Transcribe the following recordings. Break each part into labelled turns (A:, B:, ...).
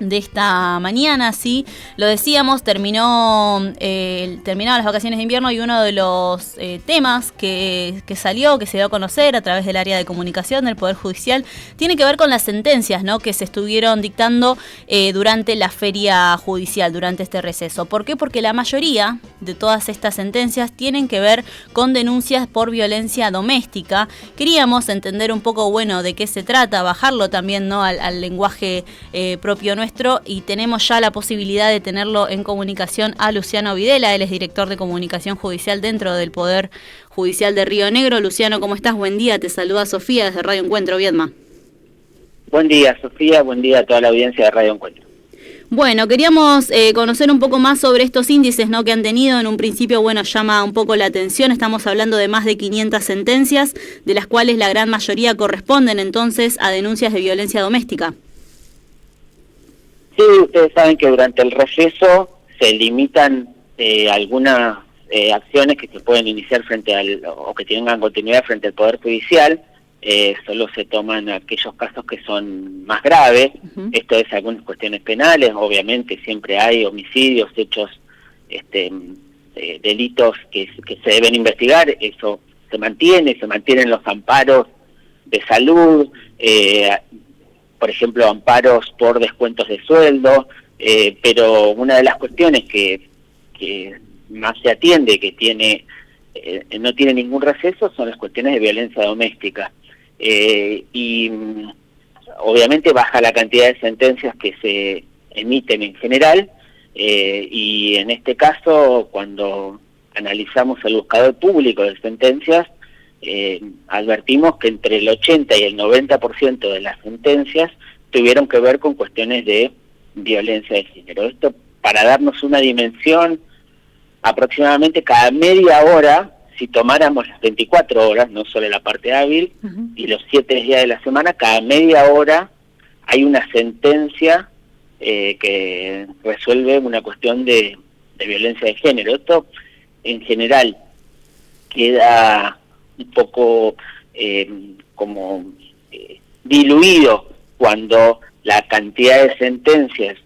A: de esta mañana, sí, lo decíamos, terminaron las vacaciones de invierno y uno de los temas que salió, que se dio a conocer a través del área de comunicación del Poder Judicial, tiene que ver con las sentencias, ¿no?, que se estuvieron dictando durante la feria judicial, durante este receso. ¿Por qué? Porque la mayoría de todas estas sentencias tienen que ver con denuncias por violencia doméstica. Queríamos entender un poco, bueno, de qué se trata, bajarlo también, ¿no?, al lenguaje propio nuestro, y tenemos ya la posibilidad de tenerlo en comunicación a Luciano Videla. Él es director de comunicación judicial dentro del Poder Judicial de Río Negro. Luciano, ¿cómo estás? Buen día, te saluda Sofía desde Radio Encuentro, Viedma.
B: Buen día, Sofía, buen día a toda la audiencia de Radio Encuentro.
A: Bueno, queríamos conocer un poco más sobre estos índices, ¿no?, que han tenido. En un principio, bueno, llama un poco la atención. Estamos hablando de más de 500 sentencias, de las cuales la gran mayoría corresponden entonces a denuncias de violencia doméstica.
B: Sí, ustedes saben que durante el receso se limitan algunas acciones que se pueden iniciar o que tengan continuidad frente al Poder Judicial. Solo se toman aquellos casos que son más graves. Esto es algunas cuestiones penales, obviamente siempre hay homicidios, hechos, delitos que se deben investigar, eso se mantienen los amparos de salud, por ejemplo, amparos por descuentos de sueldo, pero una de las cuestiones que más se atiende, que no tiene ningún receso, son las cuestiones de violencia doméstica. Y obviamente baja la cantidad de sentencias que se emiten en general, y en este caso, cuando analizamos el buscador público de sentencias, advertimos que entre el 80 y el 90% de las sentencias tuvieron que ver con cuestiones de violencia de género. Esto, para darnos una dimensión, aproximadamente cada media hora, si tomáramos las 24 horas, no solo la parte hábil, y los 7 días de la semana, cada media hora hay una sentencia que resuelve una cuestión de violencia de género. Esto, en general, queda un poco diluido cuando la cantidad de sentencias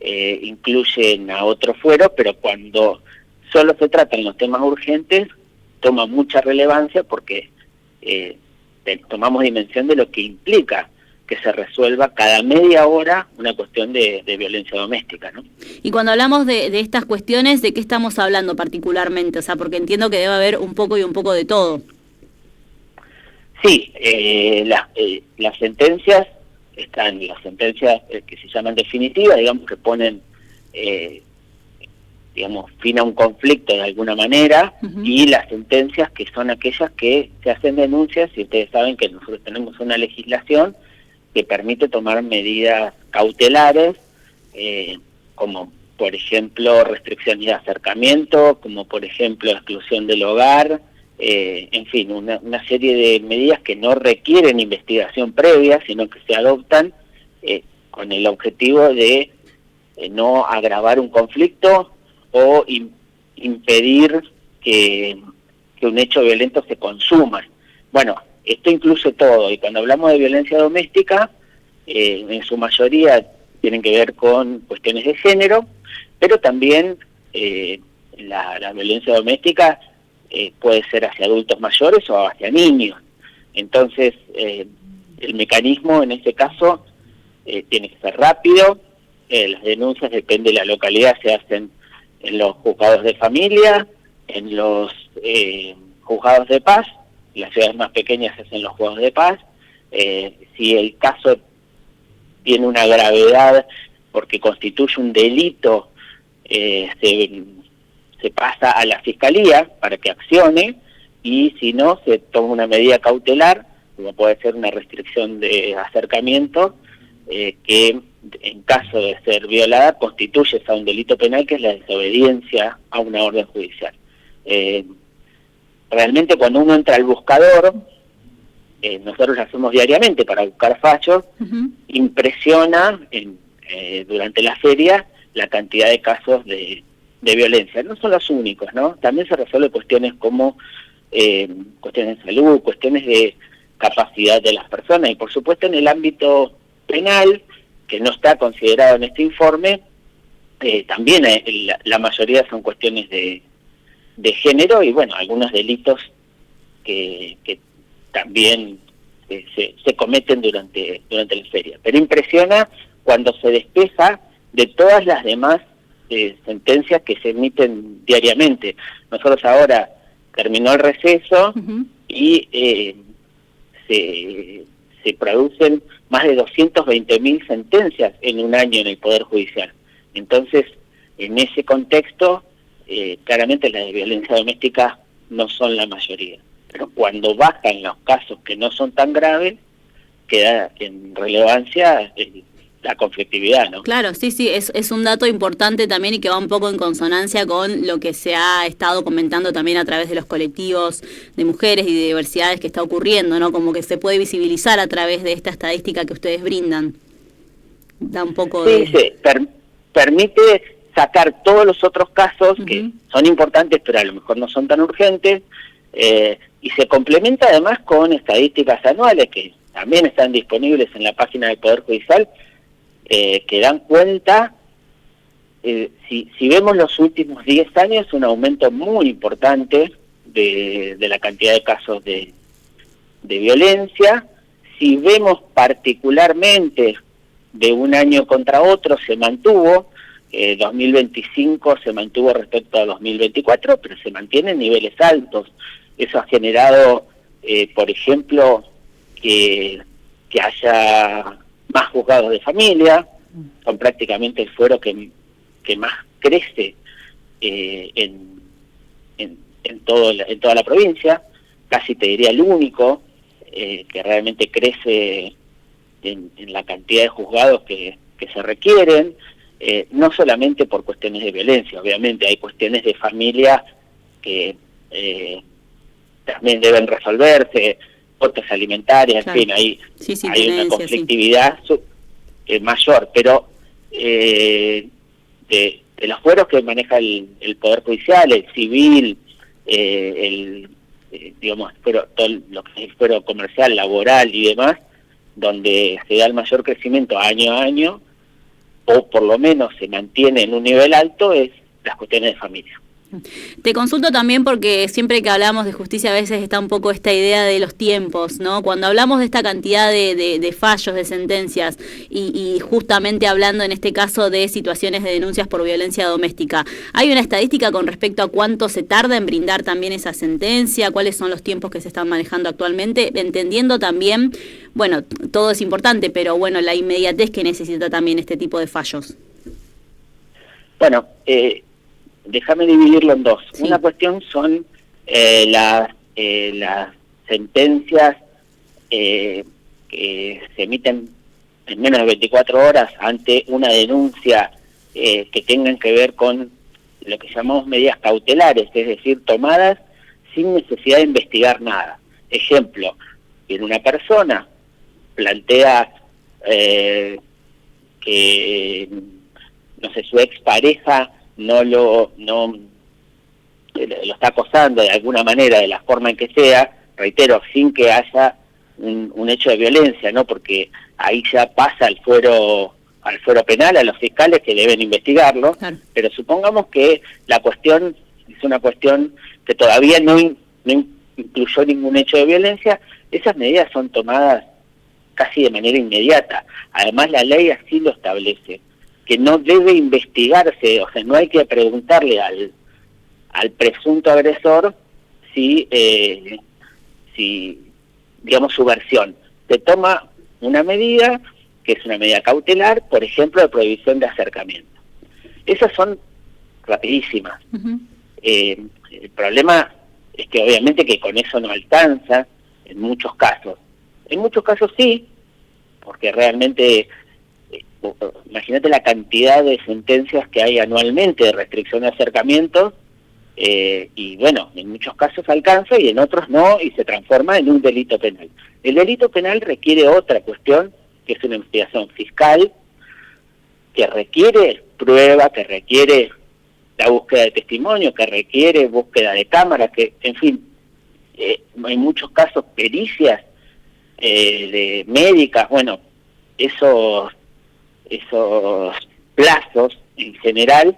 B: incluyen a otros fueros, pero cuando solo se tratan los temas urgentes, toma mucha relevancia porque tomamos dimensión de lo que implica que se resuelva cada media hora una cuestión de violencia doméstica, ¿no?
A: Y cuando hablamos de estas cuestiones, ¿de qué estamos hablando particularmente? O sea, porque entiendo que debe haber un poco y un poco de todo.
B: Sí, las sentencias están, las sentencias que se llaman definitivas, digamos, que ponen, fin a un conflicto de alguna manera, y las sentencias que son aquellas que se hacen denuncias, y ustedes saben que nosotros tenemos una legislación que permite tomar medidas cautelares, como por ejemplo restricciones de acercamiento, como por ejemplo exclusión del hogar, en fin, una serie de medidas que no requieren investigación previa, sino que se adoptan con el objetivo de no agravar un conflicto o impedir que un hecho violento se consuma. Bueno, esto incluye todo, y cuando hablamos de violencia doméstica, en su mayoría tienen que ver con cuestiones de género, pero también la violencia doméstica puede ser hacia adultos mayores o hacia niños. Entonces, el mecanismo en este caso tiene que ser rápido. Las denuncias, depende de la localidad, se hacen en los juzgados de familia, en los juzgados de paz. En las ciudades más pequeñas se hacen los juzgados de paz. Si el caso tiene una gravedad porque constituye un delito, se pasa a la fiscalía para que accione, y si no, se toma una medida cautelar, como puede ser una restricción de acercamiento, que en caso de ser violada constituye un delito penal, que es la desobediencia a una orden judicial. Realmente cuando uno entra al buscador, nosotros lo hacemos diariamente para buscar fallos, impresiona durante la feria la cantidad de casos de violencia. No son los únicos, ¿no? También se resuelven cuestiones como cuestiones de salud, cuestiones de capacidad de las personas, y por supuesto en el ámbito penal que no está considerado en este informe, también la mayoría son cuestiones de género y bueno, algunos delitos que también se cometen durante la feria. Pero impresiona cuando se despeja de todas las demás sentencias que se emiten diariamente. Nosotros ahora terminó el receso y se producen más de 220.000 sentencias en un año en el Poder Judicial. Entonces, en ese contexto, claramente las de violencia doméstica no son la mayoría. Pero cuando bajan los casos que no son tan graves, queda en relevancia la conflictividad, ¿no?
A: Claro, sí, es un dato importante también y que va un poco en consonancia con lo que se ha estado comentando también a través de los colectivos de mujeres y de diversidades que está ocurriendo, ¿no? Como que se puede visibilizar a través de esta estadística que ustedes brindan. Da un poco
B: sí, permite sacar todos los otros casos que son importantes, pero a lo mejor no son tan urgentes, y se complementa además con estadísticas anuales que también están disponibles en la página del Poder Judicial, que dan cuenta, si vemos los últimos 10 años, un aumento muy importante de la cantidad de casos de violencia. Si vemos particularmente de un año contra otro, se mantuvo, 2025 se mantuvo respecto a 2024, pero se mantiene en niveles altos. Eso ha generado, por ejemplo, que haya más juzgados de familia, son prácticamente el fuero que más crece en toda la provincia, casi te diría el único que realmente crece en la cantidad de juzgados que se requieren, no solamente por cuestiones de violencia, obviamente hay cuestiones de familia que también deben resolverse, cuotas alimentarias, claro. En fin, hay una conflictividad mayor, pero de los fueros que maneja el Poder Judicial, el civil, digamos, todo lo que es el fuero comercial, laboral y demás, donde se da el mayor crecimiento año a año, o por lo menos se mantiene en un nivel alto, es las cuestiones de familia.
A: Te consulto también porque siempre que hablamos de justicia a veces está un poco esta idea de los tiempos, ¿no? Cuando hablamos de esta cantidad de fallos, de sentencias y justamente hablando en este caso de situaciones de denuncias por violencia doméstica, ¿hay una estadística con respecto a cuánto se tarda en brindar también esa sentencia? ¿Cuáles son los tiempos que se están manejando actualmente? Entendiendo también, bueno, todo es importante, pero bueno, la inmediatez que necesita también este tipo de fallos.
B: Bueno, déjame dividirlo en dos. Sí. Una cuestión son las sentencias que se emiten en menos de 24 horas ante una denuncia que tengan que ver con lo que llamamos medidas cautelares, es decir, tomadas sin necesidad de investigar nada. Ejemplo, en una persona plantea que, no sé, su expareja no lo está acosando de alguna manera, de la forma en que sea, reitero, sin que haya un hecho de violencia, ¿no? Porque ahí ya pasa al fuero penal, a los fiscales que deben investigarlo, claro. Pero supongamos que la cuestión es una cuestión que todavía no incluyó ningún hecho de violencia, esas medidas son tomadas casi de manera inmediata. Además, la ley así lo establece, que no debe investigarse, o sea, no hay que preguntarle al presunto agresor si digamos, su versión. Se toma una medida, que es una medida cautelar, por ejemplo, de prohibición de acercamiento. Esas son rapidísimas. El problema es que obviamente que con eso no alcanza en muchos casos. En muchos casos sí, porque realmente... imagínate la cantidad de sentencias que hay anualmente de restricción de acercamientos, y bueno, en muchos casos alcanza y en otros no, y se transforma en un delito penal. El delito penal requiere otra cuestión, que es una investigación fiscal, que requiere prueba, que requiere la búsqueda de testimonio, que requiere búsqueda de cámaras, que, en fin, en muchos casos pericias de médicas, bueno, eso esos plazos en general,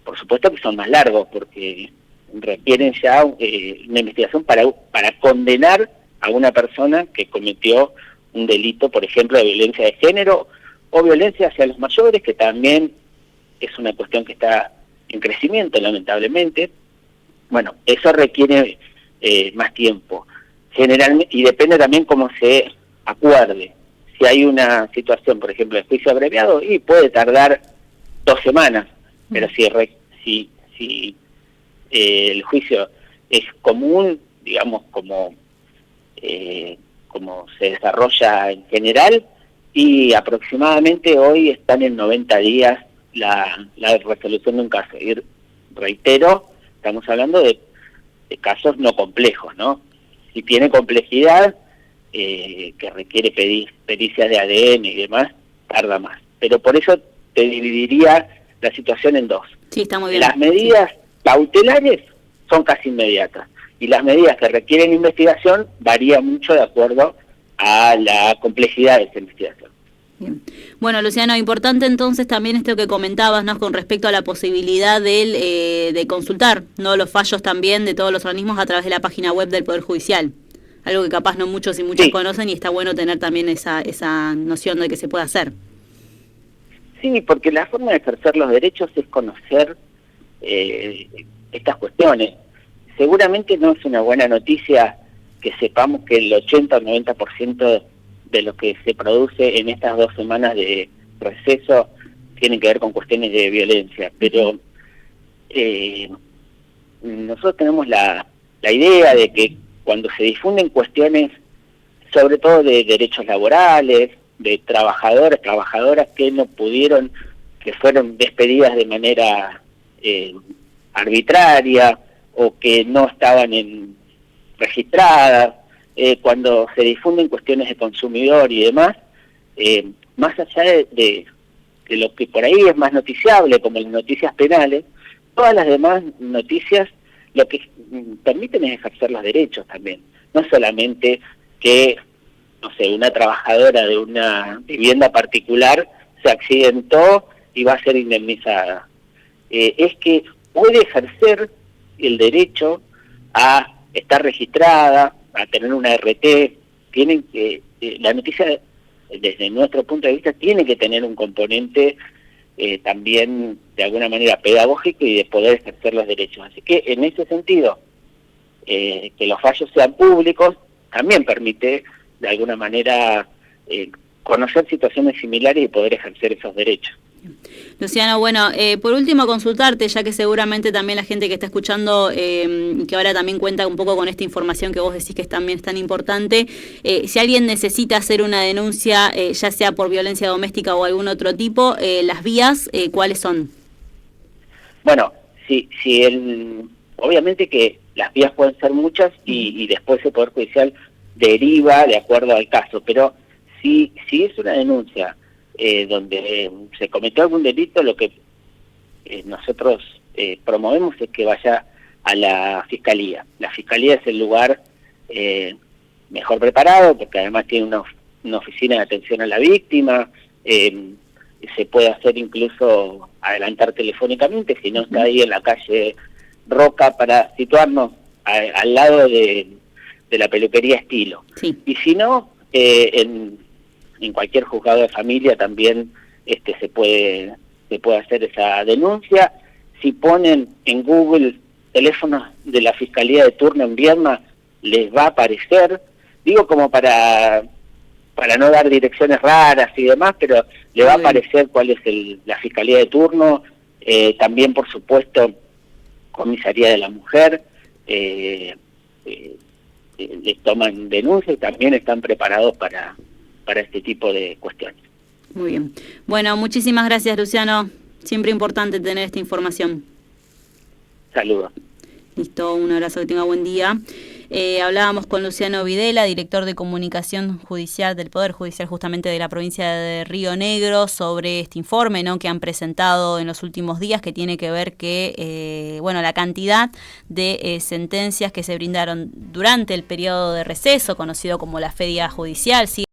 B: por supuesto que son más largos, porque requieren ya una investigación para condenar a una persona que cometió un delito, por ejemplo, de violencia de género o violencia hacia los mayores, que también es una cuestión que está en crecimiento, lamentablemente. Bueno, eso requiere más tiempo, generalmente, y depende también cómo se acuerde. Si hay una situación, por ejemplo, de juicio abreviado, y puede tardar 2 semanas, pero si el juicio es común, digamos, como se desarrolla en general, y aproximadamente hoy están en 90 días la resolución de un caso. Y reitero, estamos hablando de casos no complejos, ¿no? Si tiene complejidad, que requiere pericias de ADN y demás, tarda más. Pero por eso te dividiría la situación en dos.
A: Sí, está muy bien.
B: Las medidas cautelares son casi inmediatas, y las medidas que requieren investigación varían mucho de acuerdo a la complejidad de esa investigación.
A: Bien. Bueno, Luciano, importante entonces también esto que comentabas, ¿no?, con respecto a la posibilidad de consultar, ¿no?, los fallos también de todos los organismos a través de la página web del Poder Judicial. Algo que capaz no muchos y muchas conocen, y está bueno tener también esa noción de que se puede hacer.
B: Sí, porque la forma de ejercer los derechos es conocer estas cuestiones. Seguramente no es una buena noticia que sepamos que el 80 o 90% de lo que se produce en estas 2 semanas de receso tiene que ver con cuestiones de violencia, pero nosotros tenemos la idea de que cuando se difunden cuestiones, sobre todo de derechos laborales, de trabajadoras que no pudieron, que fueron despedidas de manera arbitraria o que no estaban registradas, cuando se difunden cuestiones de consumidor y demás, más allá de lo que por ahí es más noticiable, como las noticias penales, todas las demás noticias lo que permiten es ejercer los derechos también. No solamente que, no sé, una trabajadora de una vivienda particular se accidentó y va a ser indemnizada. Es que puede ejercer el derecho a estar registrada, a tener una RT. Tienen que, la noticia, desde nuestro punto de vista, tiene que tener un componente también de alguna manera pedagógico y de poder ejercer los derechos. Así que en ese sentido, que los fallos sean públicos también permite de alguna manera conocer situaciones similares y poder ejercer esos derechos.
A: Luciano, bueno, por último consultarte, ya que seguramente también la gente que está escuchando, que ahora también cuenta un poco con esta información que vos decís que también es tan importante, si alguien necesita hacer una denuncia, ya sea por violencia doméstica o algún otro tipo, las vías, ¿cuáles son?
B: Bueno, obviamente que las vías pueden ser muchas y después el Poder Judicial deriva de acuerdo al caso, pero si es una denuncia donde se cometió algún delito, lo que nosotros promovemos es que vaya a la Fiscalía. La Fiscalía es el lugar mejor preparado, porque además tiene una oficina de atención a la víctima, se puede hacer incluso adelantar telefónicamente, si no está ahí en la calle Roca, para situarnos al lado de la peluquería Estilo. Sí. Y si no, en cualquier juzgado de familia también se puede hacer esa denuncia. Si ponen en Google teléfonos de la Fiscalía de turno en Viedma, les va a aparecer, digo como para no dar direcciones raras y demás, pero le va a aparecer cuál es la Fiscalía de turno, también por supuesto Comisaría de la Mujer, les toman denuncia y también están preparados para este tipo de cuestiones.
A: Muy bien. Bueno, muchísimas gracias, Luciano. Siempre importante tener esta información.
B: Saludos.
A: Listo, un abrazo, que tenga buen día. Hablábamos con Luciano Videla, director de Comunicación Judicial del Poder Judicial justamente de la provincia de Río Negro, sobre este informe, ¿no?, que han presentado en los últimos días, que tiene que ver que la cantidad de sentencias que se brindaron durante el periodo de receso, conocido como la feria judicial, ¿sí?